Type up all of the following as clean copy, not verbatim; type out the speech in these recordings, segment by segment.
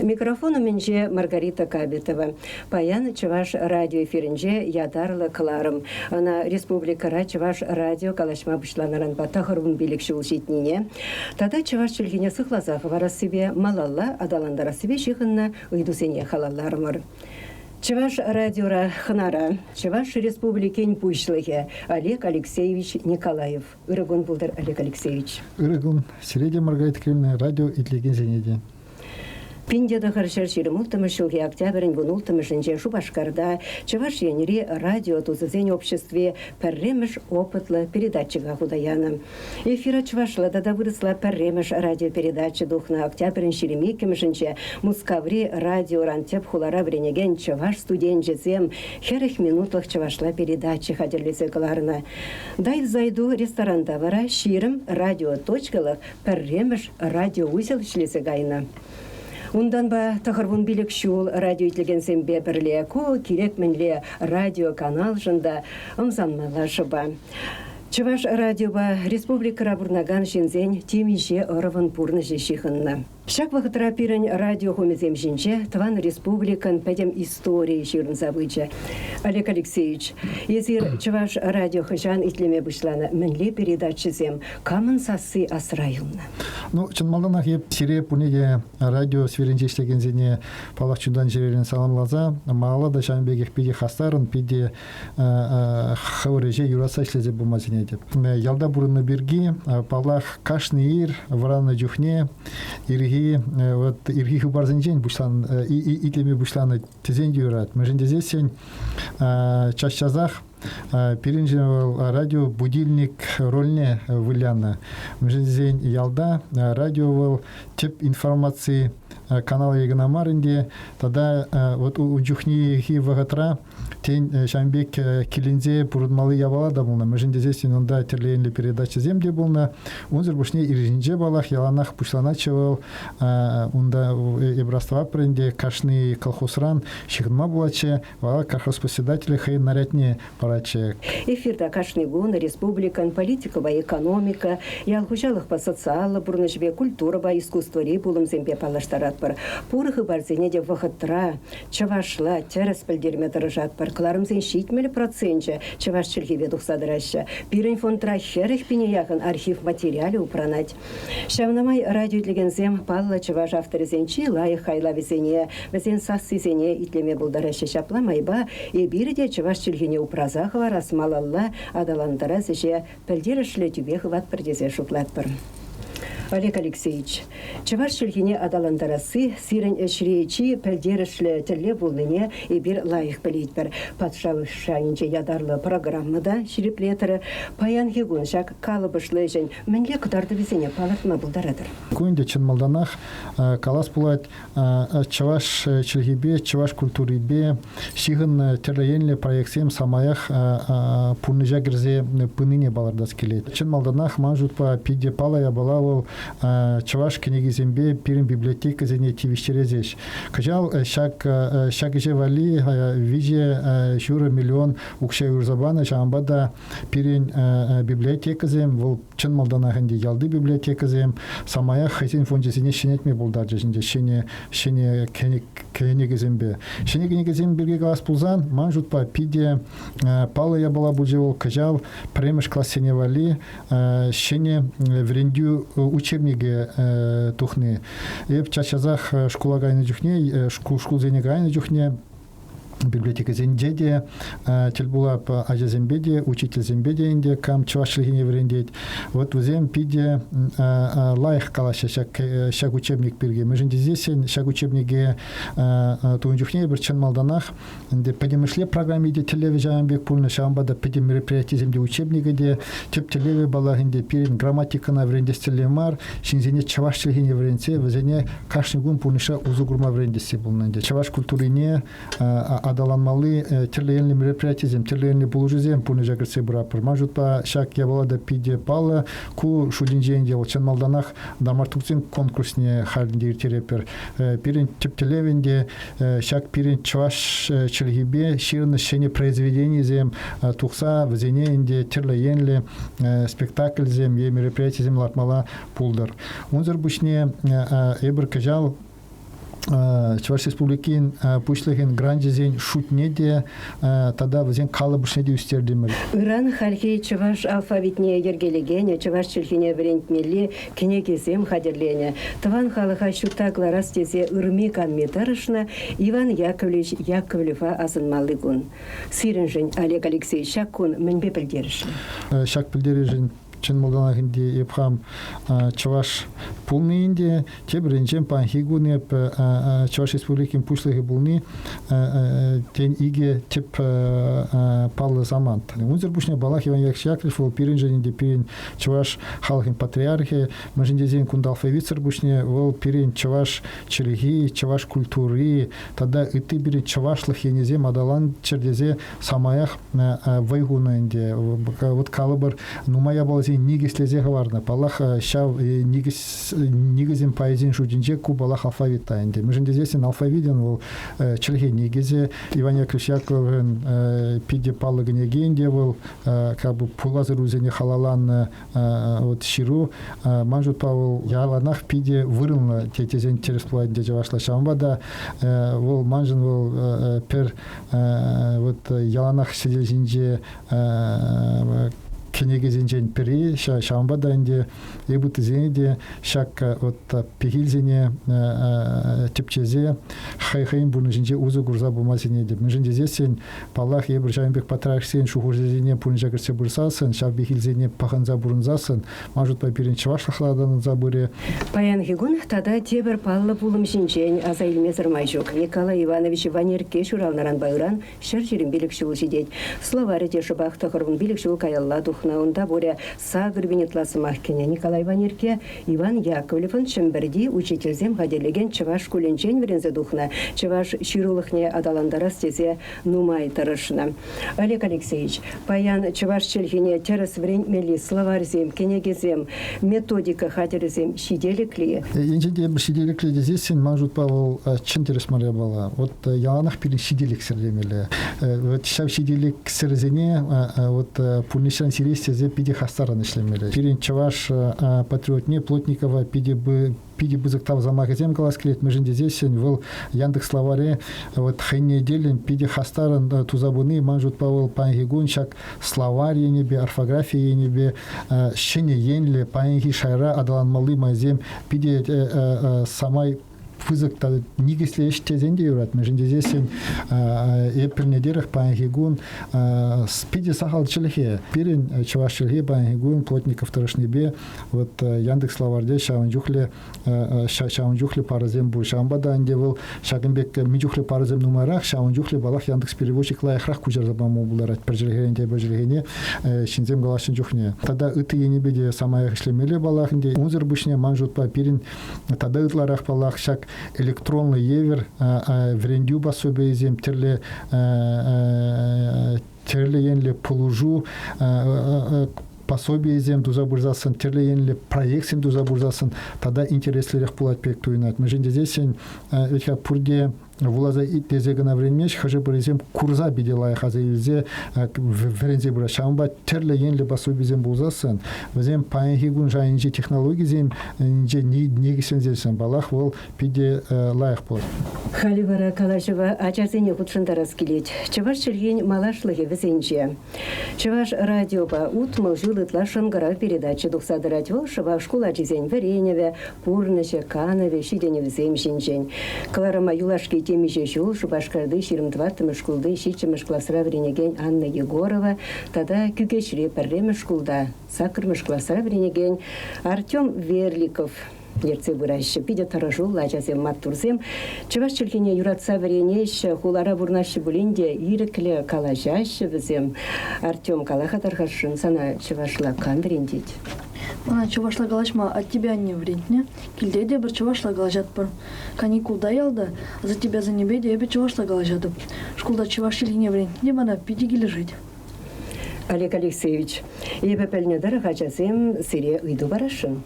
Микрофону менже Маргарита Кабитова. Паян Чуваш радио эфиринже ядарлы кыларым. Ана республикара Чуваш радио калашма бышланаран батахырун биликшул житнине. Тада Чуваш чүлгене сыхлазах варасыбе малалла адаландарасыбе жихынна ыйдусене халалармыр. Чуваш радиора хнара, Чуваш республикень пушлыхе Олег Алексеевич Николаев. Ирыгун булдыр Олег Алексеевич. Ирыгун, Середе Маргарита Кривна, радио итлеген зенеде. Пиндеда харшар ширемултамы шылги октябрень вунултамы женже Шубашкарда, Чуваш янери радио тузызень обществе перремеш опытлы передатчика худаяна. Эфира Чувашла да выросла перремеш радиопередача духна октябрень ширемикем женже Мускаври радио рантеп хулара вренеген Чуваш студенчезем херых минутлах Чувашла передачи хадерлисе каларна. Дай зайду ресторанда вара ширем радио точкалах перремеш радио узелчлисе гайна. Ундан ба тахарвун билек шул радио итлеген сембе бірле ко керек менле радио канал жында ымзанмалашы ба. Чуваш радио ба республика рабурнаган шинзень темише ырывын пурны жешихынна. Шак вахытра пирен радио хомезем жинче тван республикан пәдем истории ширын забыча. Олег Алексеевич, езир Чуваш радио хыжан итлеме бұшланы мінле передачызем камын сасы асырайылны. Ну, чынмалданақ еп сире пунеге радио сверенче іштеген зене палақчудан жерерін саламлаза, мағала да шамбегек пиде хастарын, пиде хавыреже юраса ішлезе бұмазіне деп. Ялда бұрыны бірге палақ кашны ир, вараны жүхне, вот ирги хубарзенжен бушлан итлеме бушланы тезен юрат. Мәжінде зесен чашчазах перенжен радио будильник рольне выляна. Мәжінде ялда радио был тип информации канал Егнамаринде, тогда вот у Джухни Хивагатра тень Шамбек Килинзе Пурудмалы Явала да был на Межинде здесь иногда терлейнли передача земли был на унзер бушне иржинже балах яланах пушланачевал унда ибраства пренде кашны колхозран шигма булаче вала колхозпоседатели хай нарядне параче. Эфирда кашны гуна республикан политика ба экономика ялхужалых по социала бурнажбе культура ба искусство ребулым зембе палаштарат бар. Пурхы барзене де вахатра Чавашла терespelderme дырыжат бар. Кларымзен шитмелі процентче Чаваш чилгеве духсадыраща. Бирен фонтра херых пине яхын архив материали упранать. Шавнамай радио итлегензем палла Чаваш авторизенчи лайық хайла везене, везен сассызене итлеме булдараща шапламайба, и биреде Чаваш чилгене упразахова расмалалла адаландара зеже пельдерішлі тюбех ват пердезе шуклат бар. Олег Алексеевич, Чуваш чүлгене адаландарасы сирен эшриечи пәлдерішлі тілі болныне и бір лайық білейт бір. Патшалы шайынче ядарлы программада шириплетері паян хегуншак калыбышлы жен мінле кударды везене палатма бұлдарадыр. Көнде чынмалданақ калас бұлайт Чуваш чүлгебе, Чуваш культурибе шиғын терлейенлі проекциям самаях пұрныжа кірзе пыныне балардас келейді. Чынмалданақ манжутпа пиде палая балавыл Чуваш книгизембе пирин библиотека зене тивиштерезеш. Кажал шак же вали виже шура миллион укшай урзабана шамбада пирин библиотека зем вол чын малданахынде ялды библиотека зем самая хазин фонжесине шенетме булдар жешинде шене книгизембе. Шене книгизем бирге глас пулзан манжутпа пиде пала я была буджевол кажал премеш классене вали шене врендю учебниге тухны. Еп чачазах школа гайны жүхне, школ зене гайны жүхне, библиотека зендеде, телбулап ажазембеде, учитель зембеде инде, кам чувашлыгине врендеть. Вот взем пиде лайх калаша, шаг учебник пирге. Мы же здесь шаг учебнике туынчухне бір чын малданах, инде подемышле программе де телевизионбек пульны шамбада подем мероприятие земде учебнике де, тип телеве бала инде пирин грамматикана врендестеле мар, шинзене чувашлыгине врендсе, взене кашнигун пульныша узугурма врендесе булнанде. Чуваш культурине адаланмалы терлейнли мероприятиезем, терлейнли булужезем пуны жагырсе бурапыр. Мажутпа шак ябалада пиде пала, ку шудинжен дел чанмалданах дамартукцин конкурсне халинде иртерепер. Пирин тептелевенде шак пирин чуваш чилгибе ширны шене произведениезем тухса взенеенде терлейнли спектакльзем, е мероприятиезем латмала пулдар. Унзер бушне эбір кажал Чуваш Республикин пучлыгин гранжизен шутнеде тогда вазен калыбышнеде үстердимир. Иран халхи чуваш алфавитне ергелегене, чуваш чилхине врентмели кенегезем хадерлене. Таван халыха шутаклар растезе ырми канметарышна Иван Яковлевич Яковлева азынмалыгун. Сиренжен Олег Алексеевич Шакун мінбе білдерішін. Шак білдерішін чын молданағынде епхам чуваш пулнейінде тебірінжен пан хигунеп чуваш республикин пушлығы булны тен иге теп палы заман. Унзер бушне балах Иван Яковлевич Яковлев ол пиринженінде пирин чуваш халқын патриархи, мәжіндезен күнді алфавитсер бушне ол пирин чуваш чилиги, чуваш культуры, тогда иты бирин чувашлық енезе мадалан чердезе самаях вайгунаінде. Вот калыбыр нумая балазе нигислезе гаварна. Палах шав нигизин поэзин шудинже ку балах алфавита инде. Мәжіндезесен алфавиден ол чилиги нигизе Иван Яковлевич Яковлев пиде палы генегенде ол как бы пулазыр үзене халалан вот ширу манжут павыл яланах пиде вырылна тетезен через платье жавашла шамбада ол манжын ол пер вот яланах сидежинже кенегезинжен пери шамбада инде ебутызенде шак вот пихилзене тепчезе хайхайын бунжинже узы гурза бумазене деп мжиндезесен палах ебір жайынбек патрахсен шухурзене пунжа кірсе бурсасын шав бихилзене паханза бурынзасын мажут папирин чавашлахладан забыре Паян хигун тада тебір паллы пулым шинчен азайлмезір майжук Николай Иванович Ванерке шуралнаран байран шыр жерін билікші ұлжидет словаре деші бақты қырвын билікші каялла духна онда боре сагыр венетласы махкене Николай Ванерке Иван Яковлевын шымбірді учительзем хаделеген чаваш куленчен верензе духна чаваш ширулықне адаландара стезе нумай тарышына. Олег Алексеевич, паян чаваш челхине терес вренмели словарзем, кенегезем, методика хатерезем шиделекли. Енжеде бір шиделекли дезесен мажут павыл чын терес мария бала. Вот яланах пирин шиделек серлемелі. Вот шав шиделек серлезене вот пульнишан сирестезе пиде хастаран ишлемелі. Пирин чаваш патриотне Плотникова пиде бызыктав замагазем каласкелет межиндезесен выл Яндекс словаре вот хайне делен пиде хастаран тузабуны манжут павыл пангигун шак словарь енебе орфография енебе шене енле панги шайра адаланмалы майзем пиде самай фызыкта нигисле эштезенде юрат межиндезесен эпирнедерах пангигун спиде сахалчылыхе пирин чавашчылыхе пангигун Плотников тарышнебе вот Яндекс словарде шаунжухле паразем бу шамбада анде был шагымбек мижухле паразем нумарах шаунжухле балах Яндекс переводчик лайхрах кужар забаму буларат пержилгенде бежилгене шинзем галашын жухне тада ыты енебеде самая ишлемеле балахынде унзер бушне манжут па пирин тада ытларах балах шак электронный евер врендю басобезем терле енле полужу пособие зем туза бурзасын терле енле проект сем туза бурзасын тада интереслерих пулат пек туйнат межиндезесен этка пурде вулаза ит дезегана времеш хаже бурезем курза биделай хазаилзе врензе бура шамба терле енле басобезем булзасын вазем паенхигун жайынжи технологии зем инже негисензесен балах вол пиде лайх пол Халивара Калашева ачарзене худшындарас келет. Чаваш чергень малашлығы візенже. Чаваш радиоба утмыл жылытла шынгара передача дұқсадырат вол шыва школа жезен вареневе, пурнеше, канове, шидене візем жинжен. Кларама юлашки темеше жол шубашкарды 22-м школды шичемеш классра вренеген Анна Егорова, тада күгешре пәрремеш школда сакырмеш классра вренеген Артем Верликов. Ерце бурайшы пиде таражул лажазем маттурзем. Чаваш челхине юратса варенеш хулара бурнашы булинде ирекле калажашы візем. Артем Калаха тархашын сана чавашла кандырендет. Мана чавашла галашма от тебя не вредне. Кильдеде бір чавашла галажат бар. Каникулда ялда, за тебя за небеде ебе чавашла галажат. Школда чаваш челхине вредне, мана пиде гилежить. Олег Алексеевич, ебе пельнедар хачасем сире ыйду барашын.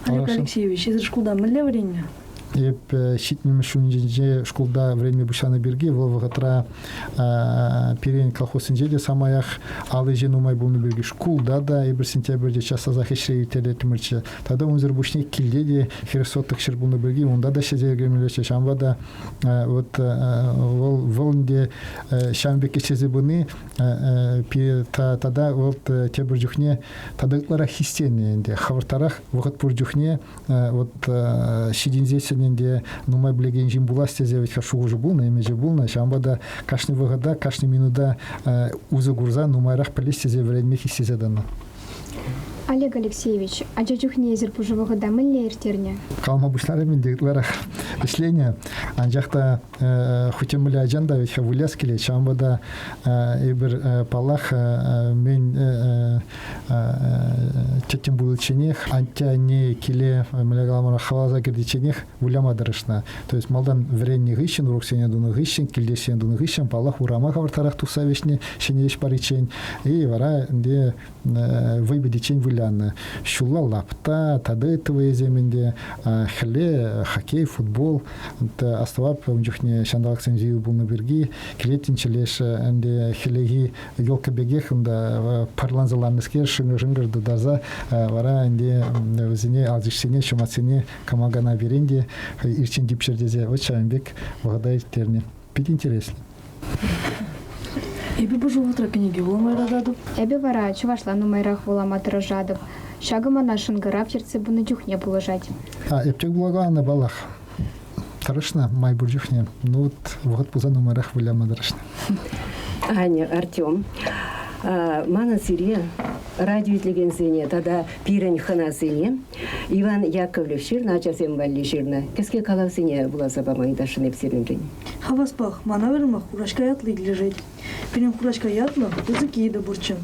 Олег Алексеевич, из школда мылле варенье? Еп щитнем шунжинже школда время бушаны берги, волвагатра перен колхозынже де самаях алыжен умай болны берги школда да 1 сентябрьде часа захешре телетимирче. Тогда он зербушник килде де херсоттык шир болны берги, онда да шезергемелече шамбада вот волнде шамбеке шезебыны тогда вот тебір жүхне тадыклара хистенде хавартарах вахат пур жүхне вот шидинзесен де нумай билеген жин буласте зевет хашу уже булна имеже булна шамбада кашни вагада кашни минуда узы гурза нумайрах пелесте зевредме хистезедана. Олег Алексеевич, а жажухне езер пужевого да мыльне иртерне? Калма бушларымен декларах ишления. Анжақта хутемілі ажанда ведь хавуляс келе шамбада ебір палах мен четтен булыченех антя не келе мілегаламара хаваза кердиченех вулямадырышна. То есть малдан вренни гыщен, уроксене дуны гыщен, килдесен дуны гыщен, палах урама хавартарах туса вешне, шенеш паричен. И вара де выбедичен вуляны. Шула лапта, тады твои земенде, хле, хоккей, футбол. Оставап умжухне шандалаксен жию был на берги, келетин челеш, энде хлеги елка бегех, да парланзаланныскер, шынгыр даза, вара энде везене алжишсене, шумасене, камагана беренде, ирчен дипшердезе, вот шамбек, вагадай терне. Пить интересно. Эбі бұжуғытра кенеге оламайра жадып. Эбі вара чувашла нумайрах воламатыра жадып. Шагыма нашын гырап жерце бұны жүхне бұлыжать. Эптек благана балах. Тарышна, май буржухне. Ну вот, вот пуза нумайрах вылямадырышна. Аня, Артем, мана сире радио итлегенсене, тогда пирень хана сене, Иван Яковлев ширна, часем валли ширна. Кеске калав сене была забама и дашын эпсеринжень. Хаваспах, мана вермах, хурашка ятлы лежать. Пирен хурашка ятла, языки еда бурчым.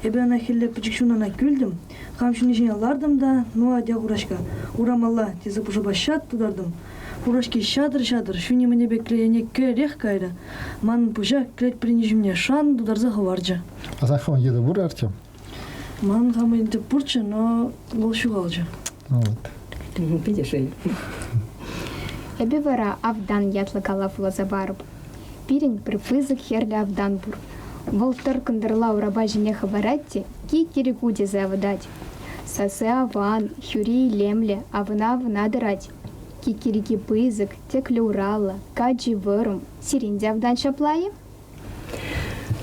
Эбе ана хелле пычекшунана күлдім, хамшыны жіне лардым да, ну адя хурашка. Урамалла, тезі пұжыба шат тудардым. Хурашки шадыр-шадыр, шуни мне беклене керех кайра. Ман пужа клет принижимне шан дударза хаварджа. А захон еда бур, Артем? Ман хамы де бурча, но лол шугалджа. Вот. Видишь, Эбі вара авдан ятлы калафула забарып. Пирень прыпызык херля авдан бур. Волтыр кындырла ураба жіне хабаратте, ки керекуде завыдать. Сасы аван, хюри лемле, авына дырать. Кикирики пызык, текле урала, каджи вырым, сиринде авдан шаплайы?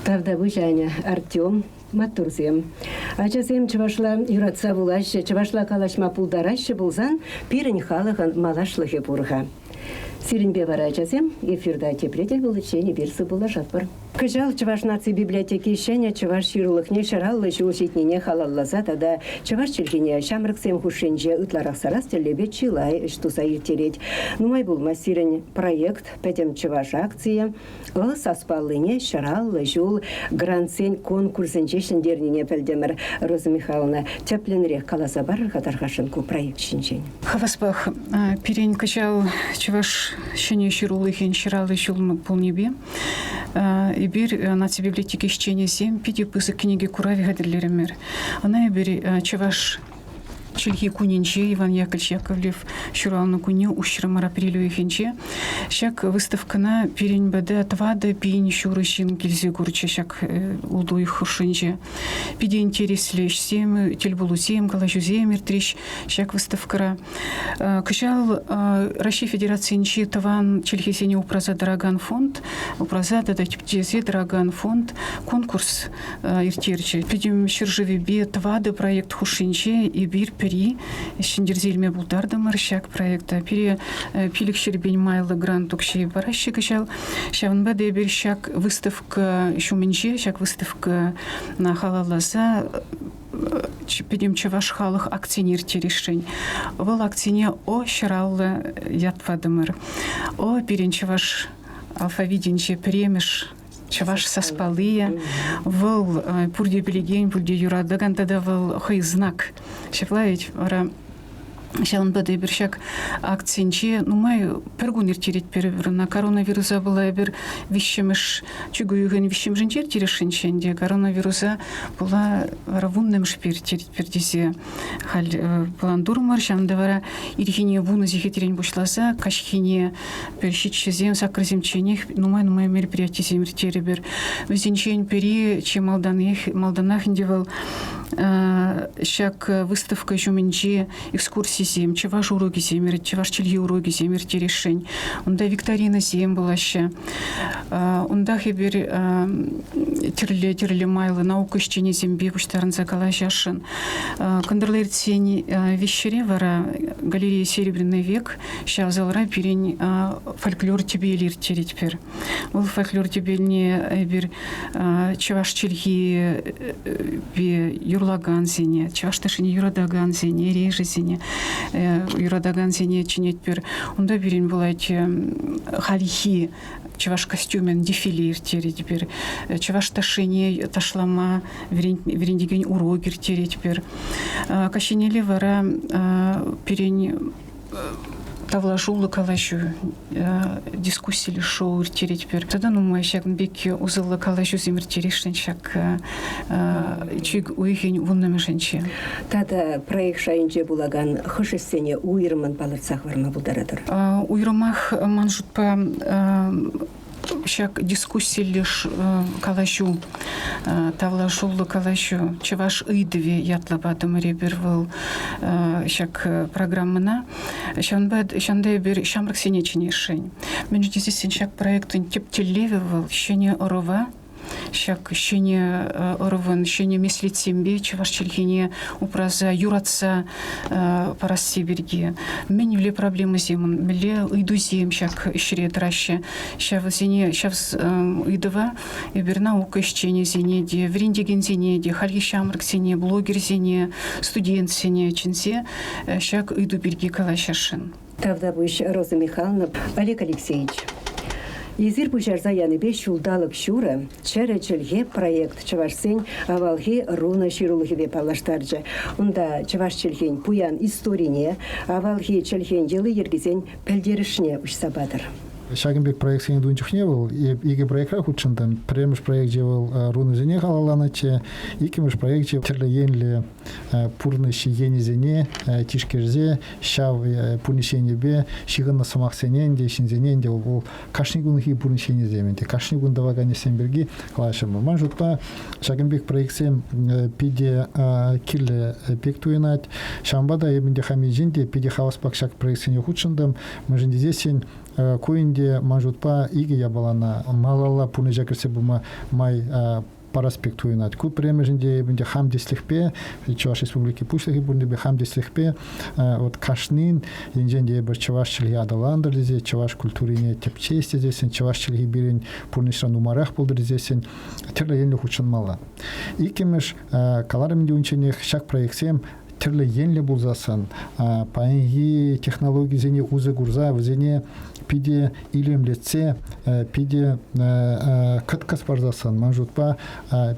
Тавда бужаня, Артем, матурзем. Ачасем чывашла юратса булаще, чывашла калашма пулдараще булзан, пирень халыгын малашлыхе бурга. Сиринбе вара ачасем, эфирда теплетель булычени бирсы булажат бар. Кыжал Чуваш наци библиотеки ищения Чуваш ширулыхне шараллы шуушитнине халаллаза, тада Чуваш челхине шамрыксем хушенже ытларах сарас телебе чилай, штуса иртереть. Нумай был массирен проект, пятем Чуваш акция, саспаллыне шараллы жул грансен конкурсенче шендернине пельдемер Роза Михайловна тепленрех каласабар хатархашенку проект шинчень. Хаваспах перень качал Чуваш щене ширулыхен шараллы жул полнебе. И бир на библиотеке ищения 7 пяти пысык книги курави гадерлеремер. Она и бир Чуваш Чильхи кунинче, Иван Яковлев, Шурална куне, ущрамара прилюихинче. Шак выставкана перень бада твада пень шурыщин кильзе гурче, шак улдуй хуршинче. Пиде интереслеш сем, тельбулу сем, калажу земер трещ, шак выставкара. Качал Россия Федерации нче таван Чильхи сене упраза Драган фонд, упраза дада типчезе Драган фонд, конкурс иртерче. Пидем шержеве бе твады проект хуршинче и бир пери шиндерзельме булдарда маршак проекта пире пилик щербень майлы грант укшей баращи качал шавнба дебер шак выставка шуменче шак выставка на халалаза пидем Чуваш халых акционер решень вол акционер о шараллы ятвадымыр о пирен Чуваш алфавиденче премеш Чуваш саспалыя, выл пурде билеген, пурде юрада гантада выл хай знак. Шеплавить, ора Шалын бады бір шак акцентче, май пергун иртерет перебірна. Коронавируса была бір вишемеш, чугуюген вишемжен тертерешенченде. Коронавируса была равунным шпир пердесе. Хал план дурмар, шамда вара ирхине вуны зихетерен бушласа, кашхине першитчезем, сакрыземченех, нумай мероприятие земир теребер. Везенчен пери, че малданах индивал, шак выставка жуменче, экскурсии зем, чеваш уроки земер, чеваш чельги уроки земер терешень. Онда викторина зем была ще. Онда хебер терле майлы наука щене зембе пуштарын закала жашын. Кандырлер цени вещере вара галерея «Серебряный век» ща залра перень фольклор тебелер тереть пер. Ол фольклор тебельне бер чеваш чельги бе юрлаган зене, чеваш ташыне юрадаган зене, реже зене, юрадаган зене чинет пер. Онда берень булать халихи, чеваш костюмен дефиле тереть пер, чеваш ташыне ташлама верендеген урогер тереть пер. Кащенели вара перень тавлажулы калашу дискуссии шоу тереть пер. Тогда мы шаг беки узылы калашу земир терешен шаг чиг уйген вуннаме женче. Тада проект шайынче булаган хышесене уйрымын балырцах варма бударадыр. Уйрымах манжутпа шак дискуссии лишь калашу тавлажулы калашу чеваш ыйдыве ятлабадым ребервал шак программына шандай бер шамрак сенеченешень. Мен здесь шак проектын тептелевевал щене орова шак щене орован щене мислит сембе чеваш чельгине упраза юратса парассиберги. Мен вле проблемы земын мле ыйду зем шак ищере траще шав зене шав ыйдова ебер наука щене зене де вриндеген зене де хальги шамрак зене блогер зене студент зене чинзе шак ыйду берги калашашын. Тавда буш Роза Михайловна, Олег Алексеевич. Изир бужарза яныбе шулдалык шура, чәрі чөлге проект чавашсен авалхи руна ширулыгыве палаштаржы. Онда чаваш чөлген пуян историне, авалхи чөлген елы ергізен пәлдерішіне ұшсабадыр. Шагенбек проект сен дуынчух не был, иге проектра худшындан. Премеш проект жевал руны зене халаланаче, икемеш проект жевал терле енле пурныш ени зене, тишкерзе, шав пурнишене бе, шигынна самах сененде, шинзененде, ол кашнигунхи пурнишене земенде. Кашнигун давагане семберги халашымы. Манжутпа Шагенбек проект сен пиде килле пектуинать, шамбада ебенде хамиджинде, пиде хаваспак шаг проект сене худшындам, мажинде зесен коинде мажутпа иге ябалана малала пуны жакырсе бума май параспектуинат. Ку премежинде бинде хамдислихпе, Чуваш республики пушлихи бунде бе хамдислихпе, вот кашнин, инженде бе чуваш чилги адаландрлизе, чуваш культурине тепчесте зесен, чуваш чилги бирин пурнишра нумарах болдырзесен, терле енле хучын мала. Икемеш каларымде унченех шак проектсем терле енле булзасан, паенги технологии зене узы гурза, зене пиде илемлеце, пиде кыткас барзасан, манжутпа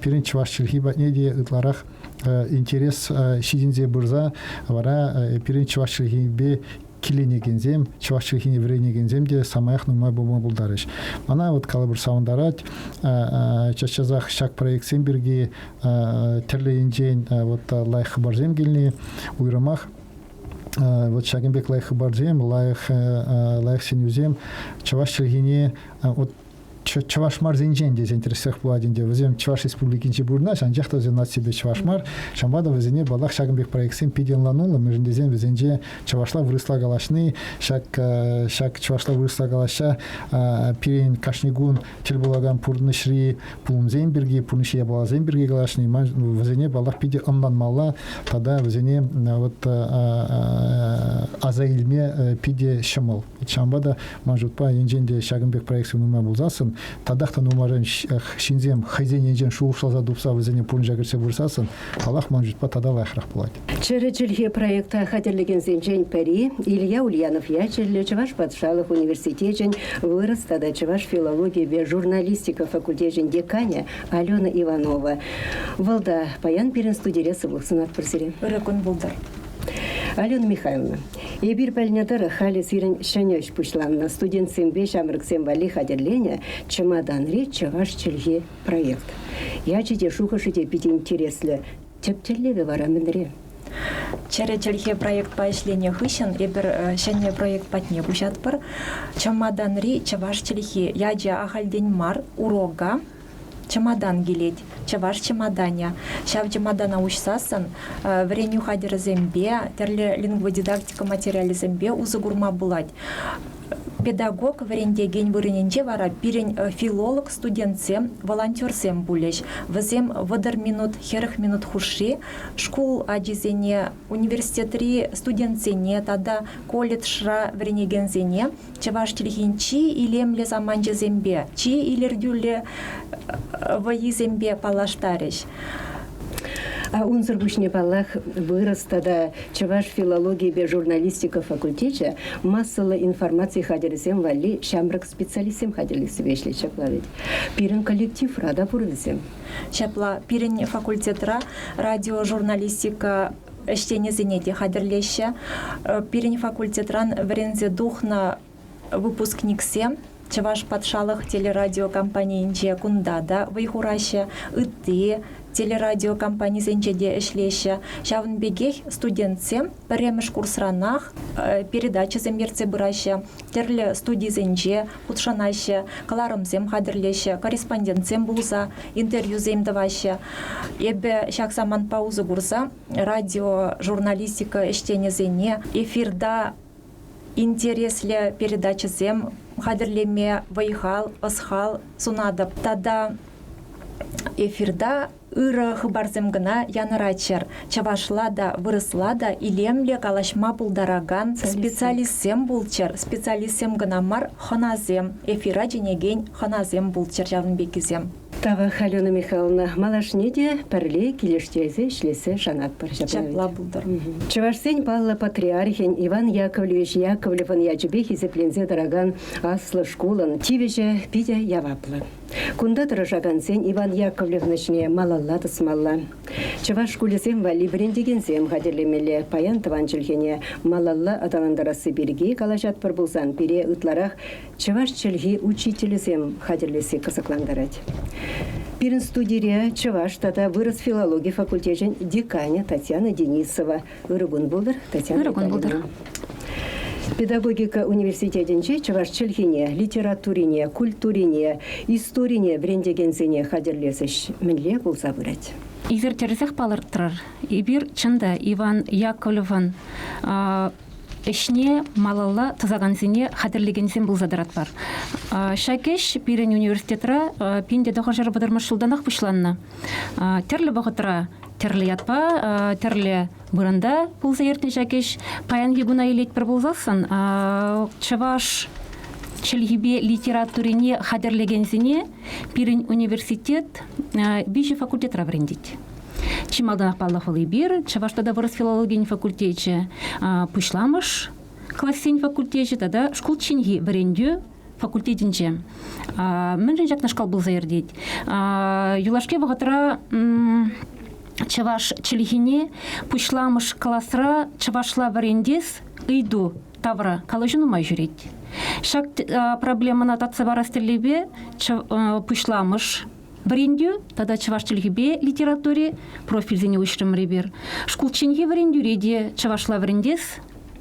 пирин чуваш чилхиба неде ытларах интерес шидинзе бурза, вара пирин чуваш чилхибе киленегензем, чуваш чилхине вренегензем де самаях нумай бума булдарыш. Мана вот калабур саундарать, чачазах шак проект семберги терле инжен вот лайх барзем гильни уйрамах. Вот Шагенбек лайх барзем, лайх синюзем, чаваш чилгине вот Чавашмар зенжен де заинтересах буладинде возем Чаваш республикинче бурна, шанжахта зенат себе Чавашмар, шамбада возене балах Шагенбек проектсен пиден ланула, межендезен возенже Чавашла вырысла галашны, шак Чавашла вырысла галаша, пирен кашнигун телбулаган пурнышри пулумзенберги, пурныши ябалазенберги галашны, возене балах пиде ымланмала, тада возене вот азаилме пиде шамал. Шамбада мажутпа енженде Шагенбек проектсен ума булзасын, тадахта нумарен шинзем хайзен енжен шулшалза дупса вызене пунжа кірсе бурсасын, Аллах манжутпа тада лайхрах болады. Чәрі проекта хатерлеген зенжен пәри, Илья Ульянов ячерлі Чуваш Патшалов университетен вырос тада Чуваш филология бе журналистика факультетен деканя Алена Иванова. Валда паян перен студересі бұл сынат бірсере. Ракон болдар. Алена Михайловна, Эбир пальнятыр хали сирен шанёш пушланна студент сембе шамрык семвали хадерлене чемоданри чаваш челги проект. Я чите шухашите пить интересле. Чептеллеве вара мендре. Черечельхе проект по ишлению хыщен, эбер шанье проект патне бушатпар. Чемоданри чаваш челхи яджа ахальдень мар урога. Чемодан гилеть, чаваш чемоданя. Шав чемодана учсасан, вреню хадер зембе, терле лингводидактика материали зембе узагурма булать. Педагог вренде ген вырыненче вара пирень филолог студентсем, волонтерсем булеш. Везем водер минут, херых минут хуши, школ аджизене, университетри студентсене, тада колледжра вренегензене, чаваш телехин чи илемле заманче зембе, чи илердюле вои зембе палаштариш. А унзыр бушне балах вырос тогда чаваш филологии бе журналистика факультете массовой информации хадерисем вали шамрак специалистем хадерисем вешли чаплавить. Пирен коллектив рада пурвисем. Чапла пирен факультетра радиожурналистика эштене зенети хадерлеща. Пирен факультетран врензе духна выпускниксем. Чаваш подшалах телерадиокомпании инче кундада вайхураща ыты телерадиокомпании зенчеде эшлеща. Шавн бегех студентсем паремеш курсранах передача земерце быраща. Терле студии зенче худшанаща, каларымсем хадерлеща, корреспондентсем булса, интервью земдаваща. Эбе шаксаман паузы гурса радиожурналистика эштене зене эфирда интересле передача зем хадерлеме вайхал, асхал, сунадап. Тада эфирда ыры хыбарзем гына янырачер. Чавашла да вырысла да илемле калашма булдараган специалистсем булчер. Специалистсем гына мар ханазем. Эфира женеген ханазем булчер javnbekizem. Тава Алена Михайловна малашнеде перле килештезе шлесе жанат Чапла булдар. Чавашсен Павла Патриархин Иван Яковлевич Яковлеван Яджибехи зеплензе дороган асла школан тивеже пидя явапла. Кунда тражагансен Иван Яковлевначне малалла тасмалла. Чаваш школесем вали брендигенсем хадерлемеле паян таванчылхене малалла атанандарасы бирги калашат пар булсан пире ытларах чаваш челги учителесем хадерлесе касакландарать. Пирин студия чаваш тата вырос филология факультетен деканя Татьяна Денисова. Урагун булдыр Татьяна Витальевна. Педагогика университетинче чаваш челхине, литературине, культурине, историне брендегензене хадерлесеш мінле болса бұрат. Изертерзех палырттырар. Ибир чында Иван Яковлеван эшне малалла тазаганзине хадерлегензен булзадырат бар. Шакеш пирен университетра пинде дохажар бадырмаш жылданах пушланна. Терлі бағытыра терлі ятпа, терлі бұрында булза ертін шакеш паян егуна елет бір булзасын. Чаваш челгибе литературине хадерлегензине пирен университет биші факультетра брендит. Чималданах паллахолы бир, чавашта да вырос филология факультете пышламыш классень факультете, тада школ чинги брендю факультетинче. Мен жақна шкал был заердеть. Юлашке вағатыра чаваш челихине пышламыш классра чавашла брендес ыйду тавра калажыну май жүреть. Шак проблема татса барастерлебе пышламыш брендю, тогда чаваш челгибе литературе профиль зене учрым ребер. Школ чинги брендю реде чавашла брендес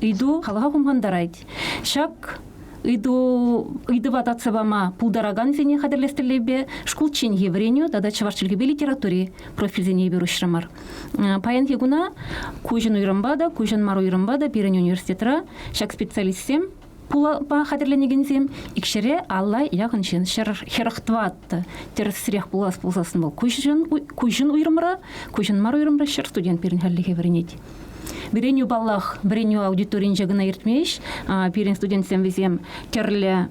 иду халага хумгандарайт. Шак иду вататсабама пулдараган зене хадерлестерлебе школ чинги брендю, тогда чаваш челгибе литературе профиль зене бер учрымар. Паян хегуна кужин уйрымбада, кужин мару уйрымбада пирен университетра шак специалистсем пула хадерленегензем икшере алла яғыншен херахтватты терсрех пулас пулсасын бол кужин уйрымра, кужин мар уйрымра шер студент пирен халлеге веренет. Береню баллах, береню аудиторин жагына ертмеш, пирен студентсем везем терле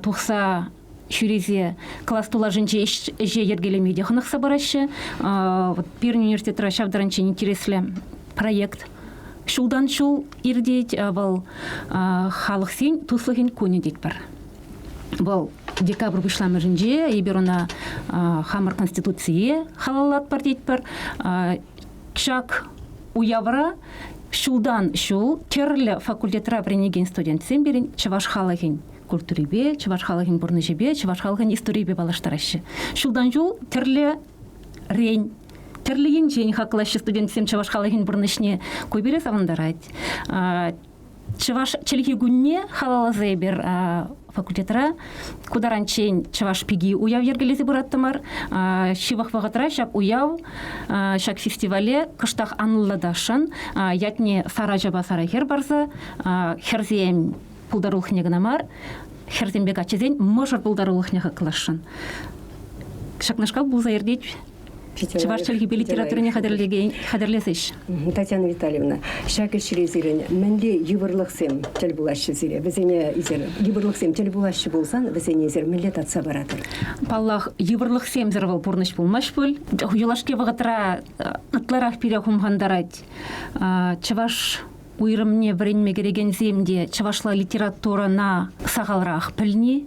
тухса шүрезе класс тулажынче же ергелемеде хынықса барашы. Пирен университетра шавдаранче интересле проект шулдан шул ирдеть был халық сен туслыхин көне дейт бар. Бұл декабрь бұшламы жынже, еберуна хамар конституция халалат бар дейт бар. Кшак уявра шулдан шул терлі факультетра бренеген студент сен берін чаваш халахин культурибе, чаваш халахин бурныжебе, чаваш халахин историбе балаштарашы. Шулдан жул терлі рейн, терлі енжен хақлашы студент сен чаваш халахин бурнышне көйбере савандарать. Чаваш челхи гунне халалазай бер факультетра, кударанчен чаваш пиги уяв ергелезе бураттымар, шивах вағатра шак уяв, шак фестивале кыштах анылладашын, ятне саражаба сарахер барза, херзем пулдарулхне гнамар, херзембек ачезен можар пулдарулхне хақлашын. Шакнашкал бұл заердеть. Чаваш челхи литературыне хадерлесеш. Татьяна Витальевна, шаки ширезерен, менде юбырлықсем тел булашы зире. Везене изер юбырлықсем тел булашы болсан, везене изер милlet атса баратыр. Паллах юбырлықсем зервал пурныш булмаш бұл. Юлашке вағытра ытларах пире хумхандарать. Чаваш уйрымне вренме кереген земде чавашла литературына сағалрақ пілні.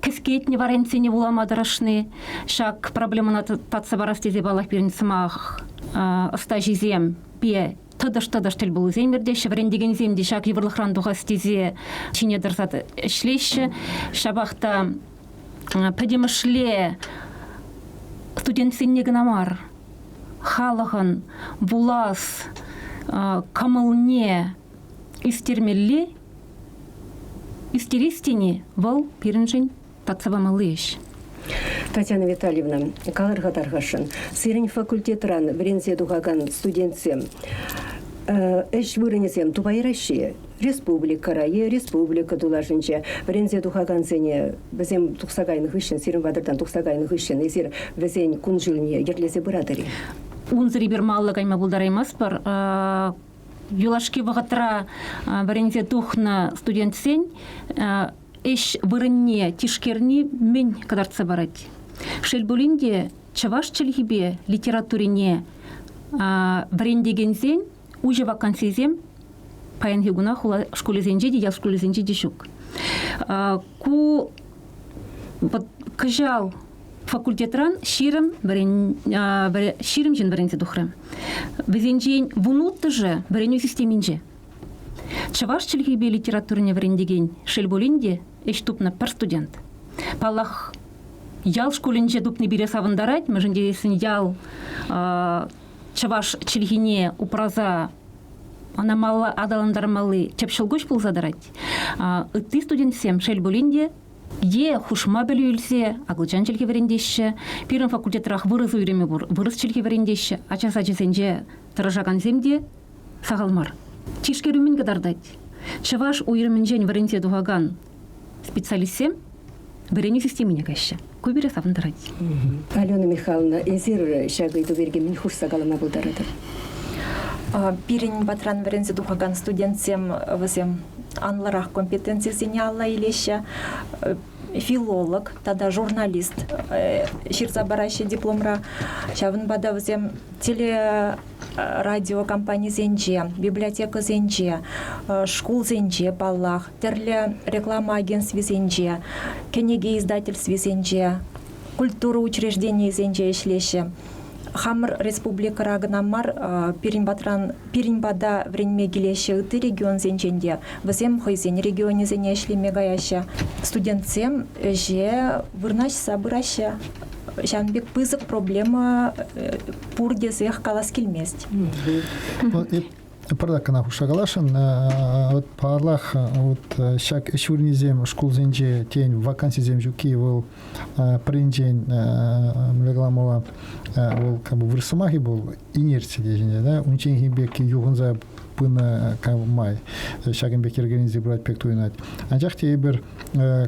Кескетне варенцене буламадырышны, шак проблемана татса барастезе балах берінсімақ стажизем бе тыдыш тіл бұл земерде, шеврендеген земде шак еврлықран дуға стезе чине дырзаты ішлеші, шабақта пәдемішле студентсенне гынамар, халығын булас камылне истермелі, истеристіне бұл перінжен татсабамалыш. Татьяна Витальевна, калырға тарғашын. Сырын факультетран бірензе дұғаған студентсем. Эш вырынесем тубайраши. Республика райы, республика дулашынча. Бірензе дұғаған зене бізем тұқсағайных үшін, сырын вадырдан тұқсағайных үшін, езір бізен күн жыліне ерлесе бұрадыры. Унзыри бір малы қайма бұлдараймас бар. Юлашки вағытра бірензе дұқны студентсен эш вырынне тишкерни мен кадарца барать. Шельбулинде чаваш челхибе литературине брендегензен уже вакансизем паян хигуна хула школезенже диял школезенже дишук. Ку кажал факультетран ширым жин бренде духрым. Везенжен вунутты же бреню системинже. Чаваш челхибе литературине брендеген шельбулинде эш тупна пар студент. Паллах ял школинже дупны бире савындарать, мәжіндесін ял чаваш челхине упраза анамалы адаландармалы чепшылгош бұл задарать. Ты студент сем шельбулинде е хушма білі үлсе, ағылжан челхи верендеші, пирін факультетрах вырыз үйреме бұр, вырыз челхи верендеші, ача-сачесенже тұрыжаған земде сағалмар. Тишкерімен кадардать. Чаваш уйрымынжен веренде дуғаған специалистсем вереню системіне кәші. Көбірі савындарать. Алена Михайловна, езір шағыйды берген мен хуш сағалама бұлдарадыр. Пирин батран верензе дуғаған студентсем візем анларах компетенция зене алла илеші. Филолог, тада журналист, ширза барашы дипломра, шавын бада візем телерадиокомпания зенже, библиотека зенже, школ зенже баллах, терлі реклама агентстве зенже, кенеге издательстве зенже, культура учреждения зенже ишлеші. Хамыр республика рагынамар пиринбада вренме келеші ыты регион зенженде. Візем хойзен регионе зене эшлеме гаяшы. Студентсем же вырнашса бұрашы. Жанбек пызык проблема пурдезех калас келмест. Пардак кана хушагалашын, парлах шак эшурнизем школ зенже тень вакансизем жуки вол принжен регламола вол кабы вырсамахи бол инерция дежене, да, унчен хибеки югунза пына май шагын бекер гензи брать пектуинать. Анжах те бер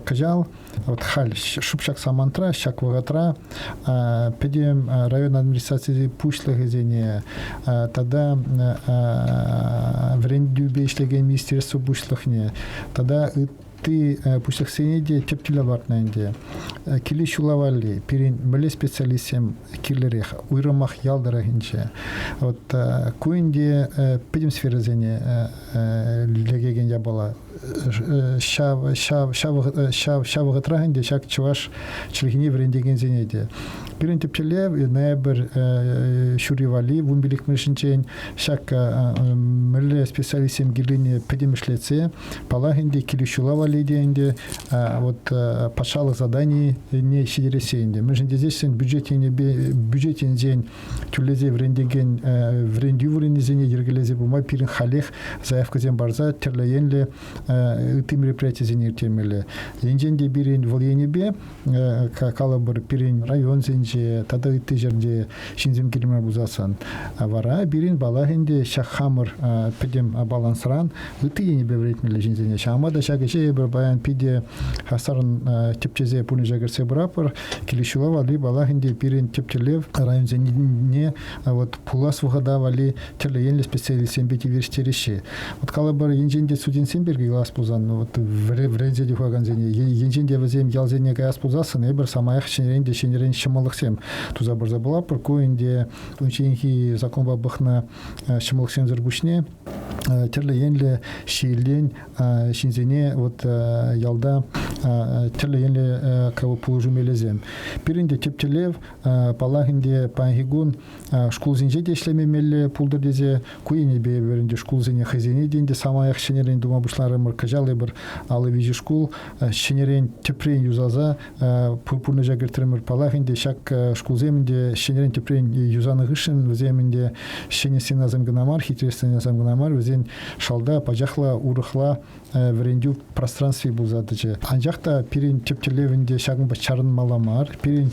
кажал вот халь шупшак самантра шак вагатра педем район администрации пушлы гезене тогда врендю бешлеген министерство бушлыхне тогда ты пусть сенеде тептиле вартнанде кили шулавали пирин меле специалистем киллерех уйрамах ялдарахинче вот куинде пидим сферезене легеген я была шав гатрахинде шак чуваш члегини врендеген зенеде пирин тептиле ноябрь шуривали вумбилик мешинчен шак меле специалистем гилине пидим шлеце палагинде кили шулавали денде вот пошалых заданий не сидересенде. Мы же здесь бюджетен день тюлезе врендеген врендю врендезене ергелезе бума пирин халех заявка зем барза терлеенле ты мероприятие зенер темеле. Инженде бирин воленебе калабр пирин район зенже тада итте жерде шинзем килиме бузасан. Вара бирин балагинде шахамыр пидем балансран итте енебе вретмеле шинзене. Шамада шагеше бер баян пиде хасарын тепчезе пуны жагерсе брапор килишулава ли балагинде пирин тептелев район зенне вот пулас вухадавали терлеенле специалистен бети верстерище. Вот калабр инженде суден семберге глаз пузан вот врензе дихуаган зене инженде вазем ялзене газ пузасын эбер самаях шинеренде шинерен шымалыксем туза барза была поркуинде ученики закон бабахна шымалыксем зербушне терлеенле шийлен шинзене вот ялда терлеенле кого положумелезем пиринде тептелев палагинде пангигун школ зинжеде ишлемемелле пулдердезе куине беберинде школ зине хазине денде самаях шинерен дума бушлары мыркажалы бір алы вижи школ шинерен тепрен юзаза пурпурны жагертремер палагинде шак школ земинде шинерен тепрен юзаны гышын земинде шинесин азамгнамар хитрестен азамгнамар өзен шалда пажахла урыхла врендю пространстве бузадычы анжакта пирин тептелевинде шагын бачарын маламар пирин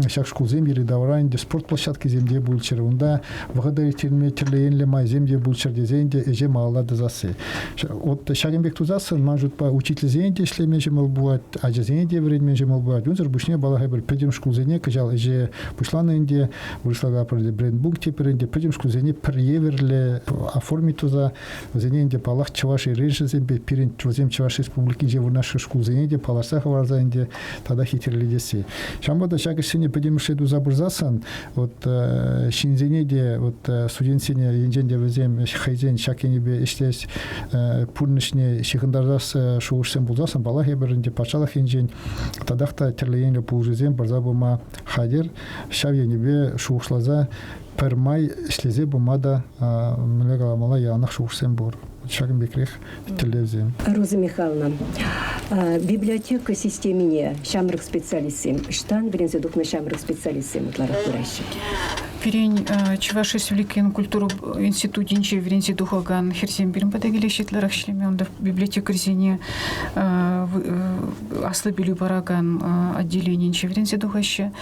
шак школ земири давраинде спорт площадки земде булчыр унда вагада терме терлеенле май земде булчыр дезенде эже маалады засы от шагынбек тузасы мажут па учитель зенде шлемеже мол буат ажа зенде вредмеже мол буат унзер бушне балага бир педим школ зене кажал эже бушланынде буршлага проде брендбук теперинде педим школ зене приеверле оформи туза зенде палах чаваши режи зембе пирин чузем чаваши республики же в нашей школ зенде паласах варзанде тогда хитрли десе шамбада шагысыне педим шеду забурзасан вот шинзенеде вот студентсине инженде везем хайзен шакенебе иштес пурнышне шихындарзас шуушсен булзасан бала хеберинде пачалах инжен тадахта терлеенле пулжезем барза бума хадир шавенебе шуушлаза пермай шлезе бумада млегаламала янах шуушсен бур Шагынбекрех телевизия. Роза Михайловна, библиотека системине шамрых специалистим. Штан брензе духна шамрых специалистим утларах бурайши. Пирень Чуваши Сюликен культуру институт динче врензе духаган херсем бирим падагилешетларах шлеме он да библиотека резине аслабили бараган отделение инче врензе духаще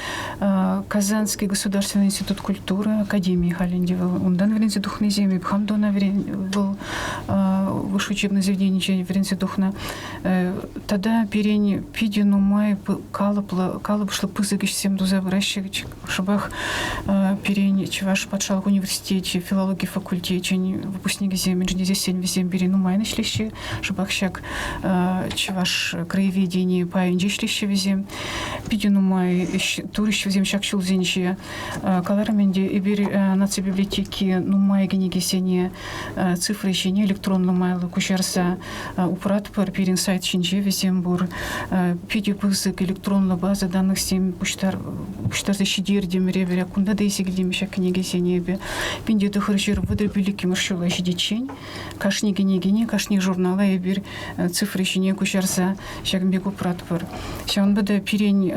Казанский государственный институт культуры академии халендевал ундан врензе духны земи бхамдона был высшее учебное заведение врензе духна тогда пирень пидину май калып шло пызыгиш сем дуза вращевич шабах пирень Чуваш патшалык университете филологии факультете выпускники земли здесь сень везем берину май нашлище шабахщак Чуваш краеведение паинде шлище везем пидину май турище везем шак шулзенче калараменде и бери наци библиотеки ну май генеги сене цифры еще не электронно майлы кушарса упрат пар пирин сайт шинче везем бур пиди пызык электронно база данных сем пуштар защидир демреверя кунда да сигдимища книги сенебе пинде то хорошо выдребилики маршула жидичень кашни генегине кашни журнала и бир цифры еще не кушарса шагбегу пратпор шан бада пирень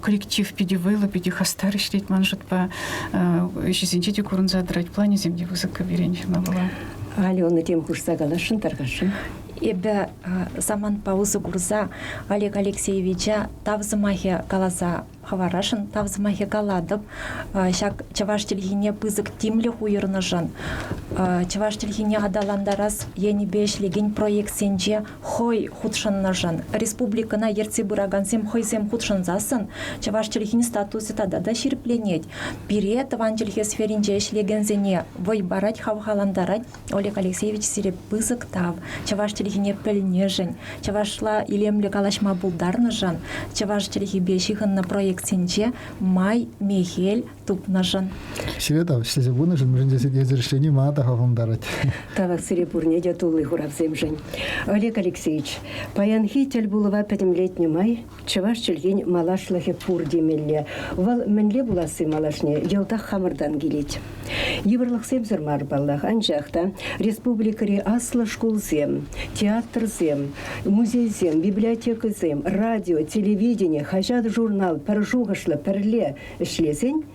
коллектив пиди вейла пиди хастар шлит манжет по ищезенчите курун задрать плане земли высоко пирень была Алена тем курса галашин таргашин. Эбе заман паузы курса Олег Алексеевича тавзымахе каласа хаварашын тавзымахе галадып, шак чаваш телхине пызык тимле хуйырныжын. Чаваш телхине гадаландарас ени бешлеген проект сенже хой худшынныжын. Республикана ерце бурагансем хойсем худшынзасын, чаваш телхине статусы тада да ширпленеть. Перед ван телхе сферинже эшлегензене вой барать хавхаландарать Олег Алексеевич сире пызык тав. Чаваш телхине пельнежен, чавашла илемле калашма булдарныжын, чаваш телхи бешихынны проект сенже май мехель тупныжын. Сирета, сизе бунажын, мжендесе езершлени маата хавандарать. Тавак сире бурнеде тулы хуравземжен. Олег Алексеевич, паянхи тельбулова 5-летний май, чаваш челгень малашлахе пур демелле. Вал менле буласы малашне, елтах хамырдан келет. Еврлахсем зермар баллах, анжахта, республикари аслы школзем, театрзем, музейзем, библиотеказем, радио, телевидение, хажат журнал, паржугашлы, перле, шлезень,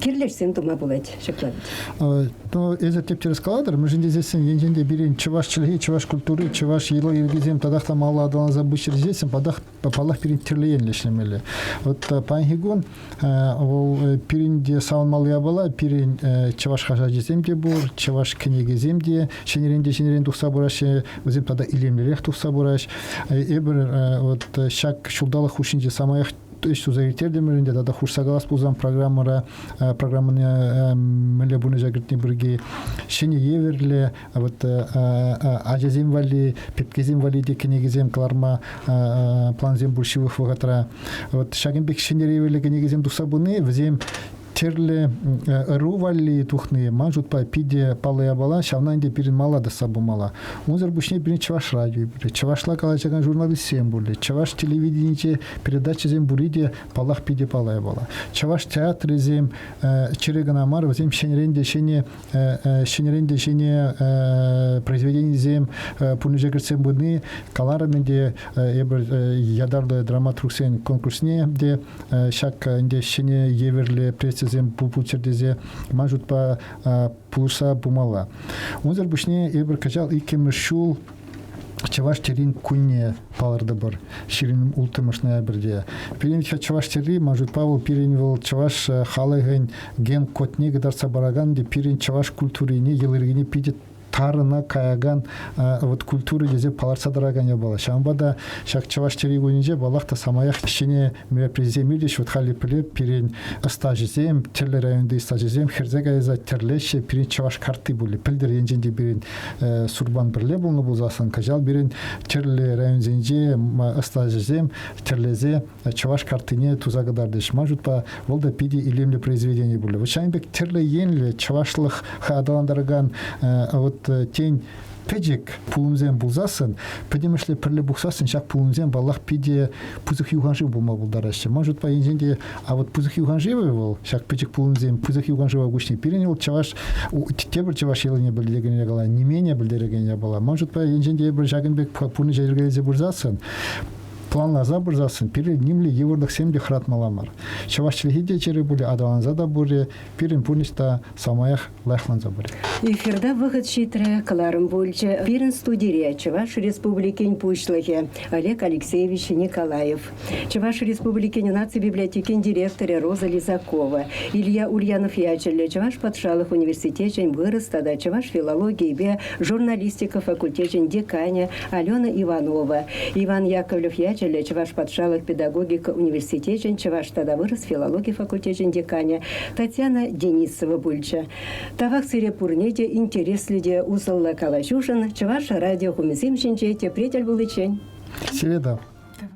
кирлешсем тума булать, шаклавить. Но эзер тептер эскалатор, мы же здесь енженде бирен чаваш челги, чаваш культуры, чаваш ело елгизем, тадахта мало адалан забычер здесь, палах перин терлеен лишнемели. Вот панхигон, перин де саун малая была, перин чаваш хажа земде бур, чаваш книгеземде, шенерен тухса бураш, возем тогда илемлерех тухса бураш, эбер вот шак шулдала хушинде самаях что за ритердемеринде да хурсагалас пузам программаны мэле буны жагыртны бирге шени еверле вот ажазим вали пепкезим вали декенегизем кларма планзем буршивых вагатра вот шагинбек шенеревеле кенегизем дусабуны взем терле рували тухны мажут па пиде палая бала шавнанде пирин мала да сабу мала узер бушне пирин чаваш радио чавашла калачаган журналистсем буле чаваш телевидение передача зем буриде палах пиде палая бала чаваш театр зем черегана мар зем шенеренде произведение зем пунежегерсем буны калараменде ебер ядарлы драматургсен конкурсне де шак инде шене еверле пресс зем пулчердезе мажут па пулса бумала. Унзер бушне эбер качал икемешул чаваш терин кунне паларды бар. Ширин ултымышная бірде. Перен чаваш тери мажут павыл перенвел чаваш халыгын ген котне гдарса бараган де перен чаваш культурине елыргине пидет тарына каяган вот культуры дезе паларса дорогanya бала. Шамбада шак чаваш теригунинже балахта самаях шене мероприятиемирдеш вот хали перен стажизем терле районда стажизем херзегайза терлеше перен чаваш карты були. Пилдер енженде перен сурбан бирле булны булзасын кажал перен терле районзенже стажизем терлезе чаваш картыне тузагадардеш мажут па волда пиди илемле произведение були. Вот шамбек терле енле чавашлых хадаландарган вот тень педик пулумзем булзасын, педемешле перле бухсасын, шак пулумзем балах пиде пузых юганжив булма булдараще. Может по инженде, а вот пузых юганживы был, шак педик пулумзем, пузых юганжива гучный перенял, чаваш, тебр чаваш елы не были дегене была, не менее были дегене была. Может по инженде ебр жагенбек пулны жайргелезе бурзасын, план забурзасын, перед ним ли еврлых семьи храт маламар. Чавашчилихиде чере были, адаланзада были, перед пуништа самаях лехлан забыли. Эфирда выход щитре Кларым Бульче, Пирин студия Чаваш Республики Пушлахе, Олег Алексеевич Николаев. Чаваш Республики нации библиотеки директора Роза Лизакова, Илья Ульянов-Ячель, Чаваш Патшалых университете вырос, тогда Чаваш филологии, бе журналистика факультете деканя Алена Иванова, Иван Яковлев-Ячель, Чаваш Патшалых педагогика университете, Чаваш тогда вырос филологии факультете деканя Татьяна Денисова Бульча. Тавак Сирепурне интерес люди узалла калашушин, чаваш радио хумизим шинчете, предель был лечень. Среда.